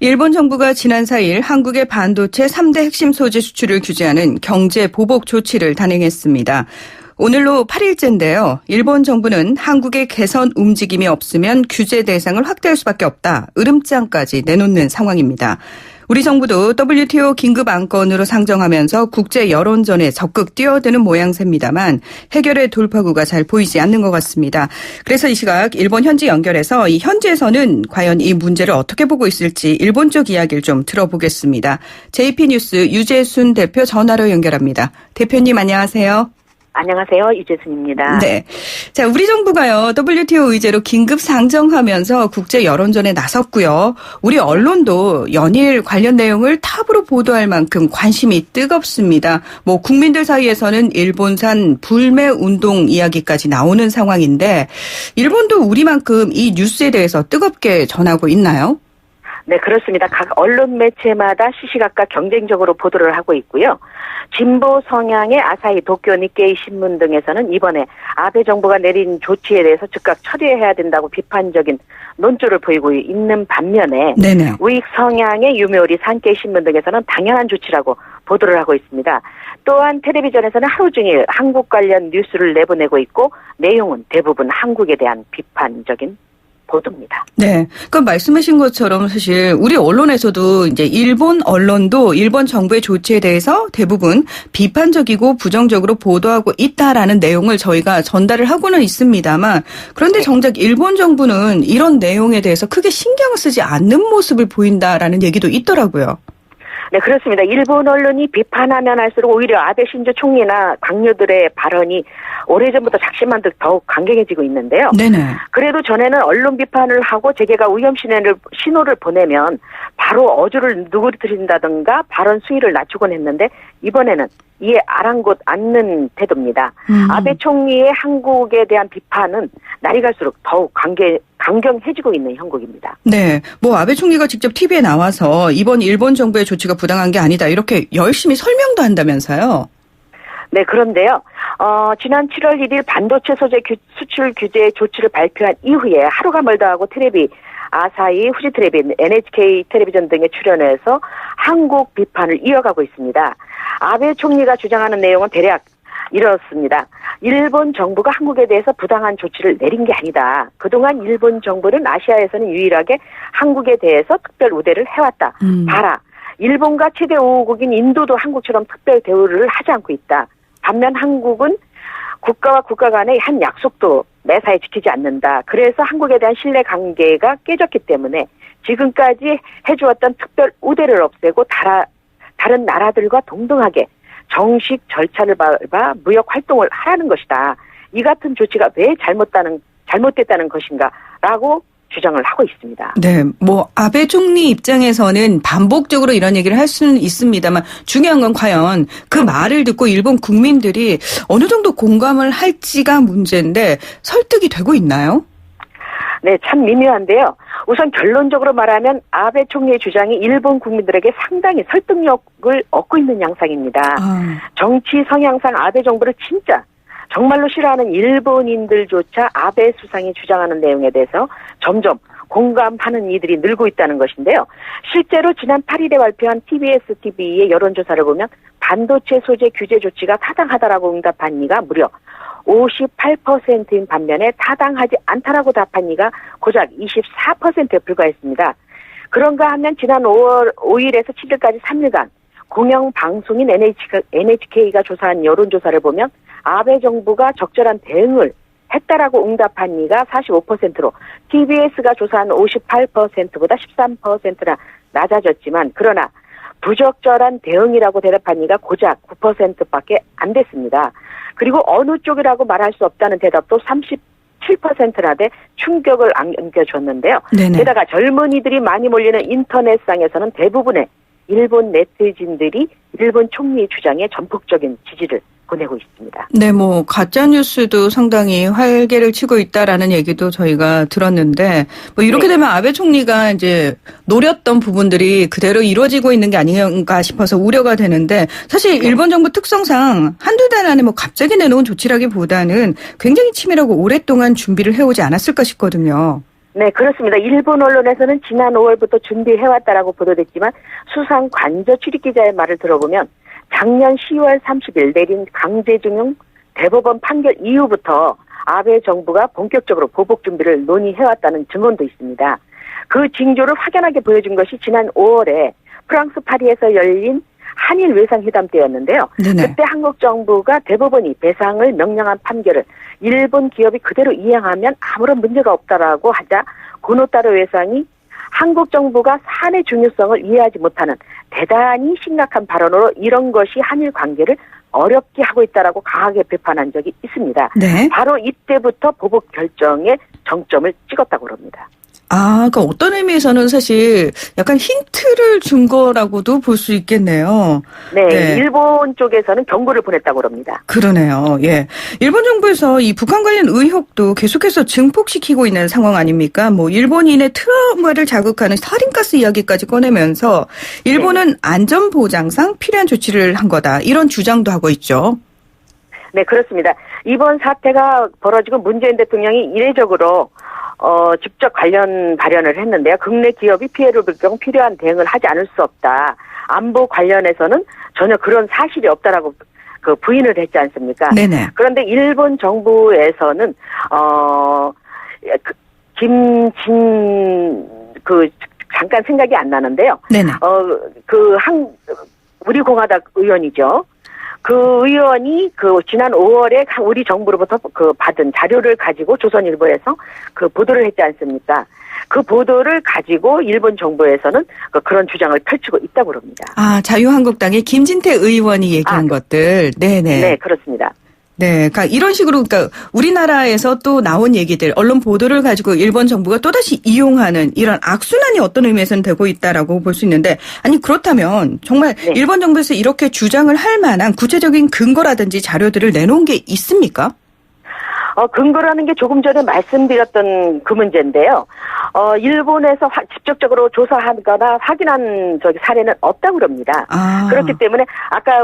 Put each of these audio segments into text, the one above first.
일본 정부가 지난 4일 한국의 반도체 3대 핵심 소재 수출을 규제하는 경제 보복 조치를 단행했습니다. 오늘로 8일째인데요. 일본 정부는 한국의 개선 움직임이 없으면 규제 대상을 확대할 수밖에 없다. 으름장까지 내놓는 상황입니다. 우리 정부도 WTO 긴급 안건으로 상정하면서 국제 여론전에 적극 뛰어드는 모양새입니다만 해결의 돌파구가 잘 보이지 않는 것 같습니다. 그래서 이 시각 일본 현지 연결해서 이 현지에서는 과연 이 문제를 어떻게 보고 있을지 일본 쪽 이야기를 좀 들어보겠습니다. JP뉴스 유재순 대표 전화로 연결합니다. 대표님 안녕하세요. 안녕하세요. 유재순입니다. 네. 자, 우리 정부가요, WTO 의제로 긴급 상정하면서 국제 여론전에 나섰고요. 우리 언론도 연일 관련 내용을 탑으로 보도할 만큼 관심이 뜨겁습니다. 국민들 사이에서는 일본산 불매 운동 이야기까지 나오는 상황인데, 일본도 우리만큼 이 뉴스에 대해서 뜨겁게 전하고 있나요? 네, 그렇습니다. 각 언론 매체마다 시시각각 경쟁적으로 보도를 하고 있고요. 진보 성향의 아사히, 도쿄, 니케이 신문 등에서는 이번에 아베 정부가 내린 조치에 대해서 즉각 처리해야 된다고 비판적인 논조를 보이고 있는 반면에 네네. 우익 성향의 유묘리, 산케이 신문 등에서는 당연한 조치라고 보도를 하고 있습니다. 또한 텔레비전에서는 하루 종일 한국 관련 뉴스를 내보내고 있고 내용은 대부분 한국에 대한 비판적인 보도입니다. 네. 그러니까 말씀하신 것처럼 사실 우리 언론에서도 이제 일본 언론도 일본 정부의 조치에 대해서 대부분 비판적이고 부정적으로 보도하고 있다라는 내용을 저희가 전달을 하고는 있습니다만 그런데 정작 일본 정부는 이런 내용에 대해서 크게 신경을 쓰지 않는 모습을 보인다라는 얘기도 있더라고요. 네, 그렇습니다. 일본 언론이 비판하면 할수록 오히려 아베 신조 총리나 강요들의 발언이 오래전부터 작심한 듯 더욱 강경해지고 있는데요. 네네. 그래도 전에는 언론 비판을 하고 재계가 위험 신호를 보내면 바로 어조를 누그러뜨린다든가 발언 수위를 낮추곤 했는데 이번에는 이에 아랑곳 않는 태도입니다. 아베 총리의 한국에 대한 비판은 날이 갈수록 더욱 강경해지고 있는 형국입니다. 네. 아베 총리가 직접 TV에 나와서 이번 일본 정부의 조치가 부당한 게 아니다. 이렇게 열심히 설명도 한다면서요. 네, 그런데요. 지난 7월 1일 반도체 소재 수출 규제 조치를 발표한 이후에 하루가 멀다 하고 아사히, 후지텔레비, NHK 텔레비전 등에 출연해서 한국 비판을 이어가고 있습니다. 아베 총리가 주장하는 내용은 대략 이렇습니다. 일본 정부가 한국에 대해서 부당한 조치를 내린 게 아니다. 그동안 일본 정부는 아시아에서는 유일하게 한국에 대해서 특별 우대를 해왔다. 봐라. 일본과 최대 우호국인 인도도 한국처럼 특별 대우를 하지 않고 있다. 반면 한국은 국가와 국가 간의 한 약속도 매사에 지키지 않는다. 그래서 한국에 대한 신뢰 관계가 깨졌기 때문에 지금까지 해주었던 특별 우대를 없애고 다른 나라들과 동등하게 정식 절차를 밟아 무역 활동을 하라는 것이다. 이 같은 조치가 왜 잘못됐다는 것인가라고 주장을 하고 있습니다. 네, 아베 총리 입장에서는 반복적으로 이런 얘기를 할 수는 있습니다만 중요한 건 과연 그 말을 듣고 일본 국민들이 어느 정도 공감을 할지가 문제인데 설득이 되고 있나요? 네, 참 미묘한데요. 우선 결론적으로 말하면 아베 총리의 주장이 일본 국민들에게 상당히 설득력을 얻고 있는 양상입니다. 정치 성향상 아베 정부를 진짜 정말로 싫어하는 일본인들조차 아베 수상이 주장하는 내용에 대해서 점점 공감하는 이들이 늘고 있다는 것인데요. 실제로 지난 8일에 발표한 TBS TV의 여론조사를 보면 반도체 소재 규제 조치가 타당하다라고 응답한 이가 무려 58%인 반면에 타당하지 않다라고 답한 이가 고작 24%에 불과했습니다. 그런가 하면 지난 5월 5일에서 7일까지 3일간 공영방송인 NHK가 조사한 여론조사를 보면 아베 정부가 적절한 대응을 했다라고 응답한 이가 45%로 TBS가 조사한 58%보다 13%나 낮아졌지만 그러나 부적절한 대응이라고 대답한 이가 고작 9%밖에 안 됐습니다. 그리고 어느 쪽이라고 말할 수 없다는 대답도 37%나 돼 충격을 안겨줬는데요. 네네. 게다가 젊은이들이 많이 몰리는 인터넷상에서는 대부분의 일본 네티즌들이 일본 총리 주장에 전폭적인 지지를 보내고 있습니다. 네, 가짜뉴스도 상당히 활개를 치고 있다라는 얘기도 저희가 들었는데, 이렇게 되면 아베 총리가 이제 노렸던 부분들이 그대로 이루어지고 있는 게 아닌가 싶어서 우려가 되는데, 사실 일본 정부 특성상 한두 달 안에 갑자기 내놓은 조치라기보다는 굉장히 치밀하고 오랫동안 준비를 해오지 않았을까 싶거든요. 네, 그렇습니다. 일본 언론에서는 지난 5월부터 준비해왔다라고 보도됐지만 수상 관저 출입기자의 말을 들어보면 작년 10월 30일 내린 강제징용 대법원 판결 이후부터 아베 정부가 본격적으로 보복 준비를 논의해왔다는 증언도 있습니다. 그 징조를 확연하게 보여준 것이 지난 5월에 프랑스 파리에서 열린 한일 외상회담 때였는데요. 네네. 그때 한국 정부가 대법원이 배상을 명령한 판결을 일본 기업이 그대로 이행하면 아무런 문제가 없다라고 하자 고노타로 외상이 한국 정부가 사안의 중요성을 이해하지 못하는 대단히 심각한 발언으로 이런 것이 한일 관계를 어렵게 하고 있다라고 강하게 비판한 적이 있습니다. 네. 바로 이때부터 보복 결정에 정점을 찍었다고 합니다. 그러니까 어떤 의미에서는 사실 약간 힌트를 준 거라고도 볼 수 있겠네요. 네, 네, 일본 쪽에서는 경고를 보냈다고 합니다. 그러네요. 예. 일본 정부에서 이 북한 관련 의혹도 계속해서 증폭시키고 있는 상황 아닙니까? 뭐 일본인의 트라우마를 자극하는 살인가스 이야기까지 꺼내면서 일본은 네. 안전보장상 필요한 조치를 한 거다. 이런 주장도 하고 있죠. 네, 그렇습니다. 이번 사태가 벌어지고 문재인 대통령이 이례적으로 직접 관련 발언을 했는데요. 국내 기업이 피해를 볼 경우 필요한 대응을 하지 않을 수 없다. 안보 관련해서는 전혀 그런 사실이 없다라고 부인을 했지 않습니까? 네네. 그런데 일본 정부에서는 잠깐 생각이 안 나는데요. 네네. 우리 공화당 의원이죠. 그 의원이 지난 5월에 우리 정부로부터 받은 자료를 가지고 조선일보에서 보도를 했지 않습니까? 그 보도를 가지고 일본 정부에서는 그런 주장을 펼치고 있다고 합니다. 자유한국당의 김진태 의원이 얘기한 것들. 네네. 네, 그렇습니다. 네, 그러니까 이런 식으로 그러니까 우리나라에서 또 나온 얘기들, 언론 보도를 가지고 일본 정부가 또다시 이용하는 이런 악순환이 어떤 의미에서는 되고 있다라고 볼 수 있는데, 아니 그렇다면 정말 네. 일본 정부에서 이렇게 주장을 할 만한 구체적인 근거라든지 자료들을 내놓은 게 있습니까? 근거라는 게 조금 전에 말씀드렸던 그 문제인데요. 일본에서 직접적으로 조사하거나 확인한 사례는 없다고 그럽니다. 그렇기 때문에 아까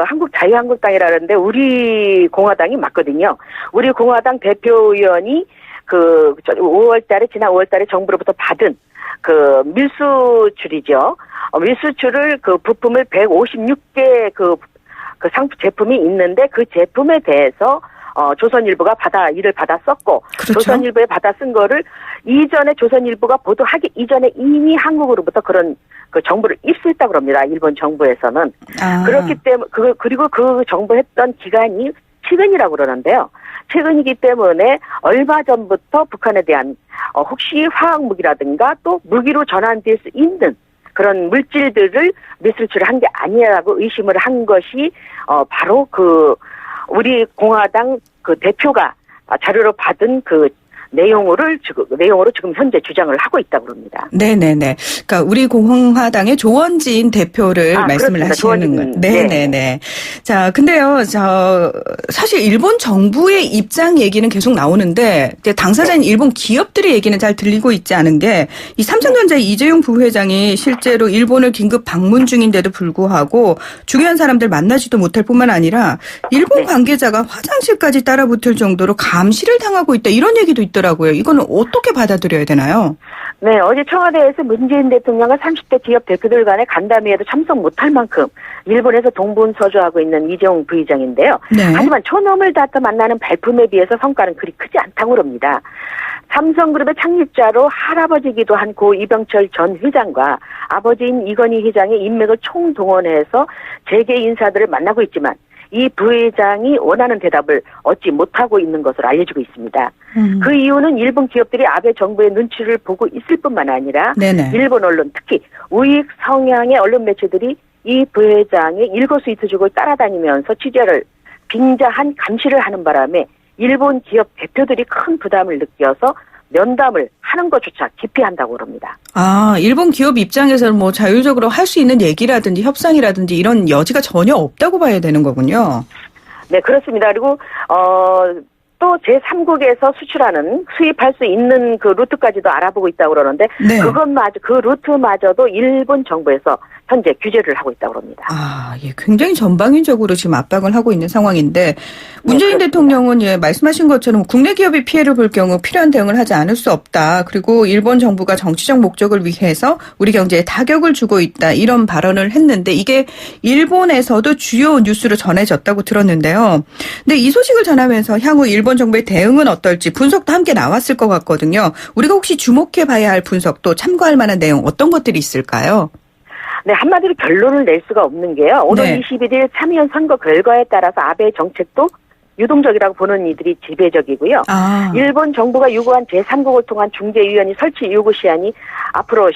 한국 자유한국당이라는데 우리 공화당이 맞거든요. 우리 공화당 대표의원이 지난 5월달에 정부로부터 받은 밀수출이죠. 밀수출을 부품을 156개 제품이 있는데 그 제품에 대해서 조선일보가 이를 받아 썼고, 그렇죠? 조선일보에 받아 쓴 거를 이전에 조선일보가 보도하기 이전에 이미 한국으로부터 그런 정보를 입수했다고 합니다. 일본 정부에서는. 그렇기 때문에, 그리고 그 정보했던 기간이 최근이라고 그러는데요. 최근이기 때문에 얼마 전부터 북한에 대한, 혹시 화학무기라든가 또 무기로 전환될 수 있는 그런 물질들을 밀수출을 한 게 아니라고 의심을 한 것이, 바로 우리 공화당 대표가 자료로 받은 내용으로 지금 현재 주장을 하고 있다고 합니다. 네네네. 그러니까 우리 공화당의 조원진 대표를 말씀을 하시는 건. 네네네. 자, 근데요, 사실 일본 정부의 입장 얘기는 계속 나오는데 당사자인 일본 기업들의 얘기는 잘 들리고 있지 않은 게 이 삼성전자의 이재용 부회장이 실제로 일본을 긴급 방문 중인데도 불구하고 중요한 사람들 만나지도 못할 뿐만 아니라 일본 관계자가 화장실까지 따라붙을 정도로 감시를 당하고 있다 이런 얘기도 있더라고요. 이거는 어떻게 받아들여야 되나요? 네, 어제 청와대에서 문재인 대통령과 30대 기업 대표들 간의 간담회에도 참석 못할 만큼 일본에서 동분서주하고 있는 이재용 부회장인데요. 네. 하지만 초놈을 다퉈 만나는 발품에 비해서 성과는 그리 크지 않다고 합니다. 삼성그룹의 창립자로 할아버지이기도 한 고 이병철 전 회장과 아버지인 이건희 회장의 인맥을 총동원해서 재계 인사들을 만나고 있지만 이 부회장이 원하는 대답을 얻지 못하고 있는 것으로 알려지고 있습니다. 그 이유는 일본 기업들이 아베 정부의 눈치를 보고 있을 뿐만 아니라 네네. 일본 언론, 특히 우익 성향의 언론 매체들이 이 부회장의 일거수일투족을 따라다니면서 취재를 빙자한 감시를 하는 바람에 일본 기업 대표들이 큰 부담을 느껴서 면담을 하는 것조차 기피한다고 합니다. 일본 기업 입장에서는 뭐 자율적으로 할 수 있는 얘기라든지 협상이라든지 이런 여지가 전혀 없다고 봐야 되는 거군요. 네, 그렇습니다. 그리고 또 제3국에서 수입할 수 있는 그 루트까지도 알아보고 있다고 그러는데 네. 그 루트마저도 일본 정부에서 현재 규제를 하고 있다고 합니다. 예, 굉장히 전방위적으로 지금 압박을 하고 있는 상황인데 문재인 대통령은 말씀하신 것처럼 국내 기업이 피해를 볼 경우 필요한 대응을 하지 않을 수 없다. 그리고 일본 정부가 정치적 목적을 위해서 우리 경제에 타격을 주고 있다. 이런 발언을 했는데 이게 일본에서도 주요 뉴스로 전해졌다고 들었는데요. 근데 이 소식을 전하면서 향후 일본 정부의 대응은 어떨지 분석도 함께 나왔을 것 같거든요. 우리가 혹시 주목해 봐야 할 분석 또 참고할 만한 내용 어떤 것들이 있을까요? 네, 한마디로 결론을 낼 수가 없는 게요. 오늘 21일 참의원 선거 결과에 따라서 아베의 정책도 유동적이라고 보는 이들이 지배적이고요. 일본 정부가 요구한 제3국을 통한 중재위원회 설치 요구 시한이 앞으로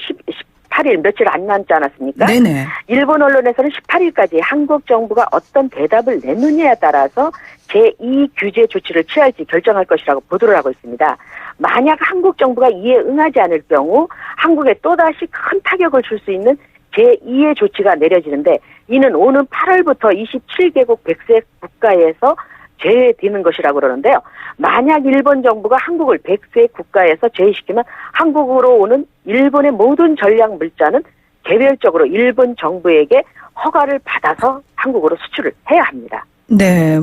18일 며칠 안 남지 않았습니까? 네네. 일본 언론에서는 18일까지 한국 정부가 어떤 대답을 내느냐에 따라서 제2 규제 조치를 취할지 결정할 것이라고 보도를 하고 있습니다. 만약 한국 정부가 이에 응하지 않을 경우 한국에 또다시 큰 타격을 줄 수 있는 제2의 조치가 내려지는데 이는 오는 8월부터 27개국 100세 국가에서 제외되는 것이라고 그러는데요. 만약 일본 정부가 한국을 100세 국가에서 제외시키면 한국으로 오는 일본의 모든 전략 물자는 개별적으로 일본 정부에게 허가를 받아서 한국으로 수출을 해야 합니다. 네,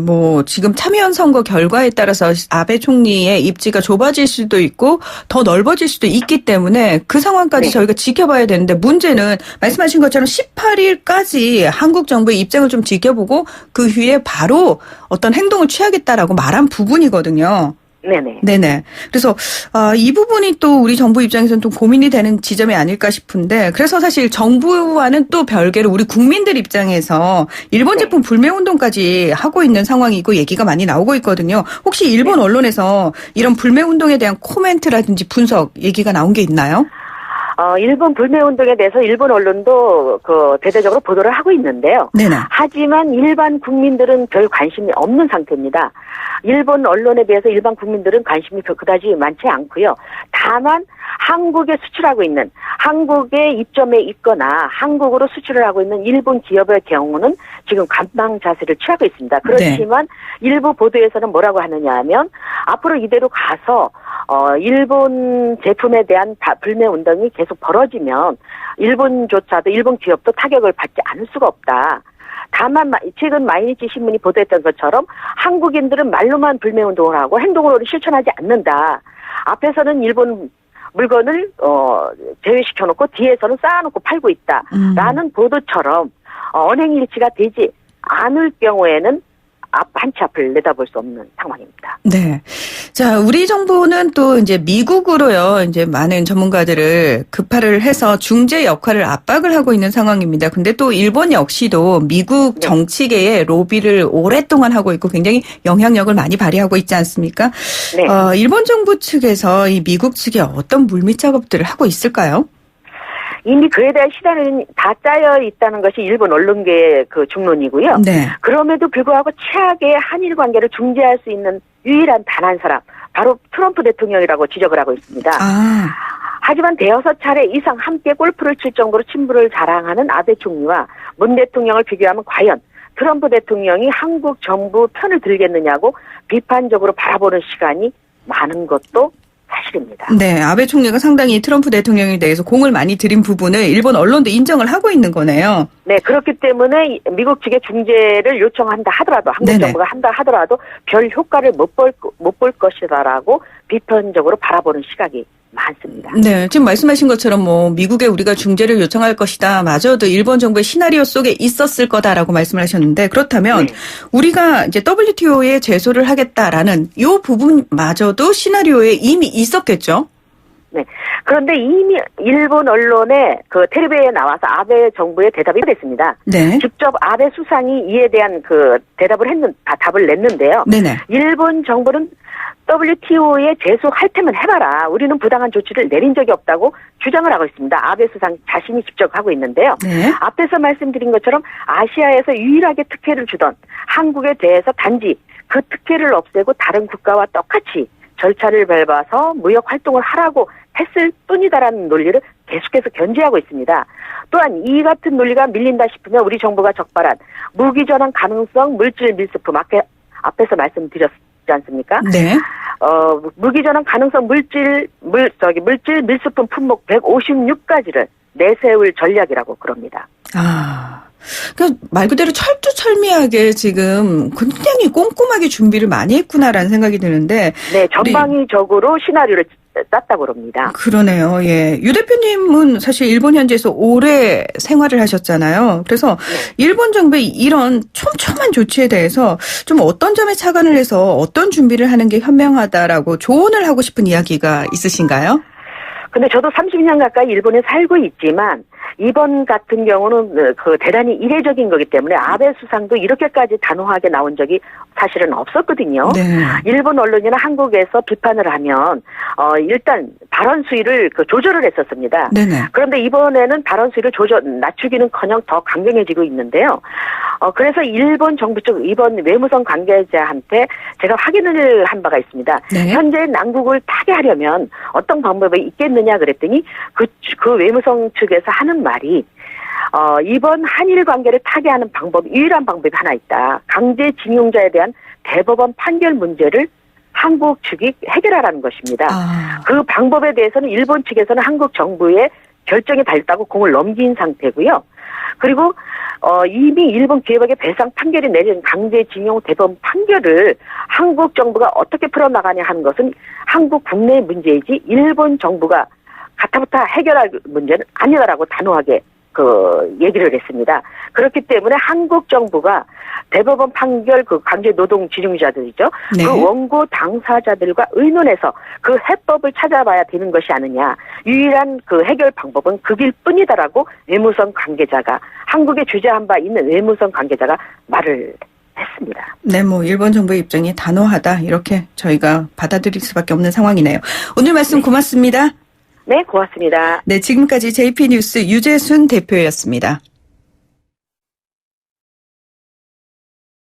지금 참의원 선거 결과에 따라서 아베 총리의 입지가 좁아질 수도 있고 더 넓어질 수도 있기 때문에 그 상황까지 저희가 지켜봐야 되는데 문제는 말씀하신 것처럼 18일까지 한국 정부의 입장을 좀 지켜보고 그 후에 바로 어떤 행동을 취하겠다라고 말한 부분이거든요. 네네. 그래서 이 부분이 또 우리 정부 입장에서는 좀 고민이 되는 지점이 아닐까 싶은데 그래서 사실 정부와는 또 별개로 우리 국민들 입장에서 일본 제품 불매 운동까지 하고 있는 상황이고 얘기가 많이 나오고 있거든요. 혹시 일본 언론에서 이런 불매 운동에 대한 코멘트라든지 분석 얘기가 나온 게 있나요? 일본 불매운동에 대해서 일본 언론도 대대적으로 보도를 하고 있는데요. 네네. 하지만 일반 국민들은 별 관심이 없는 상태입니다. 일본 언론에 비해서 일반 국민들은 관심이 그다지 많지 않고요. 다만 한국에 수출하고 있는 한국에 입점해 있거나 한국으로 수출을 하고 있는 일본 기업의 경우는 지금 관망 자세를 취하고 있습니다. 그렇지만 일부 보도에서는 뭐라고 하느냐 하면 앞으로 이대로 가서 일본 제품에 대한 불매 운동이 계속 벌어지면 일본조차도 일본 기업도 타격을 받지 않을 수가 없다. 다만 최근 마이니치 신문이 보도했던 것처럼 한국인들은 말로만 불매 운동을 하고 행동으로는 실천하지 않는다. 앞에서는 일본 물건을 제외시켜놓고 뒤에서는 쌓아놓고 팔고 있다라는 보도처럼 언행일치가 되지 않을 경우에는 한 치 앞을 내다볼 수 없는 상황입니다. 네. 자, 우리 정부는 또 이제 미국으로요, 이제 많은 전문가들을 급파를 해서 중재 역할을 압박을 하고 있는 상황입니다. 근데 또 일본 역시도 미국 정치계에 로비를 오랫동안 하고 있고 굉장히 영향력을 많이 발휘하고 있지 않습니까? 네. 일본 정부 측에서 이 미국 측에 어떤 물밑 작업들을 하고 있을까요? 이미 그에 대한 시단은 다 짜여 있다는 것이 일본 언론계의 중론이고요. 네. 그럼에도 불구하고 최악의 한일 관계를 중재할 수 있는 유일한 단 한 사람, 바로 트럼프 대통령이라고 지적을 하고 있습니다. 하지만 대여섯 차례 이상 함께 골프를 칠 정도로 친분을 자랑하는 아베 총리와 문 대통령을 비교하면 과연 트럼프 대통령이 한국 정부 편을 들겠느냐고 비판적으로 바라보는 시간이 많은 것도 사실입니다. 네, 아베 총리가 상당히 트럼프 대통령에 대해서 공을 많이 들인 부분을 일본 언론도 인정을 하고 있는 거네요. 네, 그렇기 때문에 미국 측에 중재를 요청한다 하더라도 한국 정부가 한다 하더라도 별 효과를 못 볼 것이다라고 비판적으로 바라보는 시각이 많습니다. 네, 지금 말씀하신 것처럼 미국에 우리가 중재를 요청할 것이다. 마저도 일본 정부의 시나리오 속에 있었을 거다라고 말씀을 하셨는데 그렇다면 우리가 이제 WTO에 제소를 하겠다라는 이 부분마저도 시나리오에 이미 있었겠죠? 네. 그런데 이미 일본 언론의 텔레비에 나와서 아베 정부의 대답이 됐습니다. 네. 직접 아베 수상이 이에 대한 답을 냈는데요. 네네. 일본 정부는 WTO에 제소할 테면 해봐라. 우리는 부당한 조치를 내린 적이 없다고 주장을 하고 있습니다. 아베 수상 자신이 직접 하고 있는데요. 네. 앞에서 말씀드린 것처럼 아시아에서 유일하게 특혜를 주던 한국에 대해서 단지 그 특혜를 없애고 다른 국가와 똑같이 절차를 밟아서 무역 활동을 하라고 했을 뿐이다라는 논리를 계속해서 견지하고 있습니다. 또한 이 같은 논리가 밀린다 싶으면 우리 정부가 적발한 무기 전환 가능성 물질 밀수품 앞에서 말씀드렸지 있지 않습니까? 네. 무기 전환 가능성 물질 밀수품 품목 156가지를 내세울 전략이라고 그럽니다. 그러니까 말 그대로 철두철미하게 지금 굉장히 꼼꼼하게 준비를 많이 했구나라는 생각이 드는데. 네, 전방위적으로 시나리오를 땄다고 그럽니다. 그러네요. 예. 유 대표님은 사실 일본 현지에서 오래 생활을 하셨잖아요. 그래서 일본 정부의 이런 촘촘한 조치에 대해서 좀 어떤 점에 착안을 해서 어떤 준비를 하는 게 현명하다라고 조언을 하고 싶은 이야기가 있으신가요? 근데 저도 30년 가까이 일본에 살고 있지만 이번 같은 경우는 대단히 이례적인 거기 때문에 아베 수상도 이렇게까지 단호하게 나온 적이 사실은 없었거든요. 네. 일본 언론이나 한국에서 비판을 하면 일단 발언 수위를 조절을 했었습니다. 네네. 그런데 이번에는 발언 수위를 낮추기는커녕 더 강경해지고 있는데요. 그래서 일본 정부 쪽 이번 외무성 관계자한테 제가 확인을 한 바가 있습니다. 네. 현재 난국을 타게 하려면 어떤 방법이 있겠느냐 그랬더니 그 외무성 측에서 하는 말이 이번 한일 관계를 타게 하는 유일한 방법이 하나 있다. 강제징용자에 대한 대법원 판결 문제를 한국 측이 해결하라는 것입니다. 그 방법에 대해서는 일본 측에서는 한국 정부의 결정이 달렸다고 공을 넘긴 상태고요. 그리고 이미 일본 기업에게 배상 판결이 내린 강제징용 대법원 판결을 한국 정부가 어떻게 풀어나가냐 하는 것은 한국 국내의 문제이지 일본 정부가 가타부타 해결할 문제는 아니다라고 단호하게 얘기를 했습니다. 그렇기 때문에 한국 정부가 대법원 판결 강제 노동 징용자들이죠. 네. 그 원고 당사자들과 의논해서 그 해법을 찾아봐야 되는 것이 아니냐. 유일한 해결 방법은 그 길뿐이다라고 외무성 관계자가 한국에 주재한 바 있는 외무성 관계자가 말을 했습니다. 네, 일본 정부의 입장이 단호하다 이렇게 저희가 받아들일 수밖에 없는 상황이네요. 오늘 말씀 고맙습니다. 네, 고맙습니다. 네, 지금까지 JP뉴스 유재순 대표였습니다.